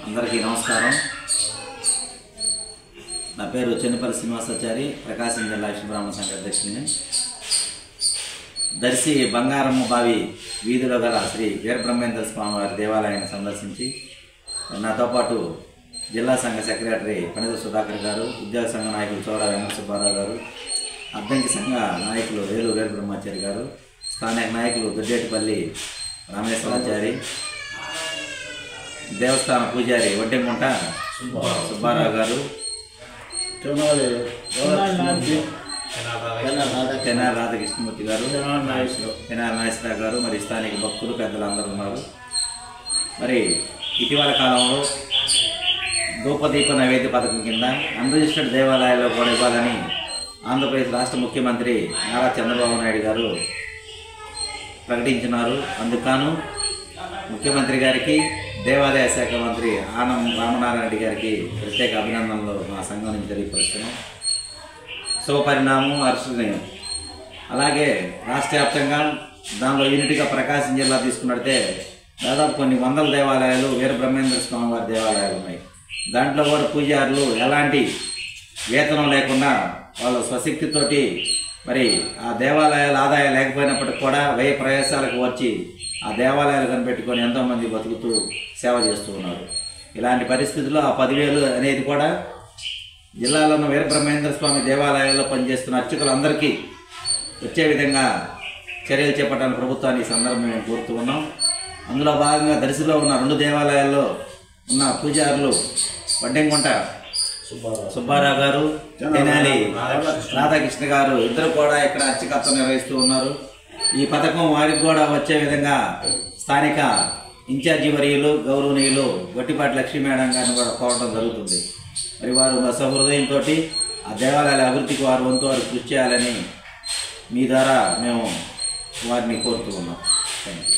అందరికీ నమస్కారం. నా పేరు చెన్నిపల్లి శ్రీనివాసాచారి, ప్రకాశం జిల్లా విశ్వబ్రాహ్మణ సంఘ అధ్యక్షుడిని. దర్శి బంగారమ్మ బావి వీధిలో గల శ్రీ వీరబ్రహ్మేంద్ర స్వామి వారి దేవాలయాన్ని సందర్శించి నాతో పాటు జిల్లా సంఘ సెక్రటరీ పనిత సుధాకర్ గారు, ఉద్యోగ సంఘ నాయకులు చౌరా వెంకట సుబ్బారావు గారు, అద్దంకి సంఘ నాయకులు వేలూరు వీరబ్రహ్మచారి గారు, స్థానిక నాయకులు దొడ్డేటిపల్లి రామేశ్వరాచారి, దేవస్థాన పూజారి వడ్డెంగుంట సుబ్బారావు గారు, తెనాలి రాధాకృష్ణమూర్తి గారు, తెనాలి నాగేశ్వరరావు గారు, మరి స్థానిక భక్తులు పెద్దలు అందరూ ఉన్నారు. మరి ఇటీవల కాలంలో ధూపదీప నైవేద్య పథకం కింద అన్రిజిస్టర్డ్ దేవాలయాల్లో కూడా ఇవ్వాలని ఆంధ్రప్రదేశ్ రాష్ట్ర ముఖ్యమంత్రి నారా చంద్రబాబు నాయుడు గారు ప్రకటించినారు. అందుకను ముఖ్యమంత్రి గారికి, దేవాదాయ శాఖ మంత్రి ఆనం రామనారాయణ రెడ్డి గారికి ప్రత్యేక అభినందనలు మా సంఘం నుంచి తెలియపరుస్తున్నాం. శుభపరిణామం, హర్షణీయం. అలాగే రాష్ట్ర వ్యాప్తంగా దానిలో యూనిట్గా ప్రకాశం జిల్లా తీసుకున్నట్టే దాదాపు కొన్ని వందల దేవాలయాలు వీరబ్రహ్మేంద్ర స్వామి వారి దేవాలయాలు ఉన్నాయి. దాంట్లో కూడా పూజారులు ఎలాంటి వేతనం లేకుండా వాళ్ళ స్వశక్తితోటి మరి ఆ దేవాలయాల ఆదాయం లేకపోయినప్పటికి కూడా వ్యయ ప్రయాసాలకు వచ్చి ఆ దేవాలయాలు కనిపెట్టుకొని ఎంతోమంది బతుకుతూ సేవ చేస్తూ ఉన్నారు. ఇలాంటి పరిస్థితుల్లో ఆ 10,000 అనేది కూడా జిల్లాలో ఉన్న వీరబ్రహ్మేంద్ర స్వామి దేవాలయాల్లో పనిచేస్తున్న అర్చకులందరికీ వచ్చే విధంగా చర్యలు చేపట్టాలని ప్రభుత్వాన్ని ఈ సందర్భంగా మేము కోరుతూ ఉన్నాం. అందులో భాగంగా దర్శిలో ఉన్న 2 దేవాలయాల్లో ఉన్న పూజారులు వడ్డెంగుంట సుబ్బారావు గారు, తెనాలి రాధాకృష్ణ గారు ఇద్దరు కూడా ఇక్కడ అర్చకత్వం నిర్వహిస్తూ ఉన్నారు. ఈ పథకం వారికి కూడా వచ్చే విధంగా స్థానిక ఇన్ఛార్జి వర్యులు గౌరవనీయులు గొట్టిపాటి లక్ష్మీ మేడం గారిని కూడా కోరడం జరుగుతుంది. మరి వారు సహృదయంతో ఆ దేవాలయాల అభివృద్ధికి వారు వంతు వారు కృషి చేయాలని మీ ద్వారా మేము వారిని కోరుతూ ఉన్నాం. Thank you.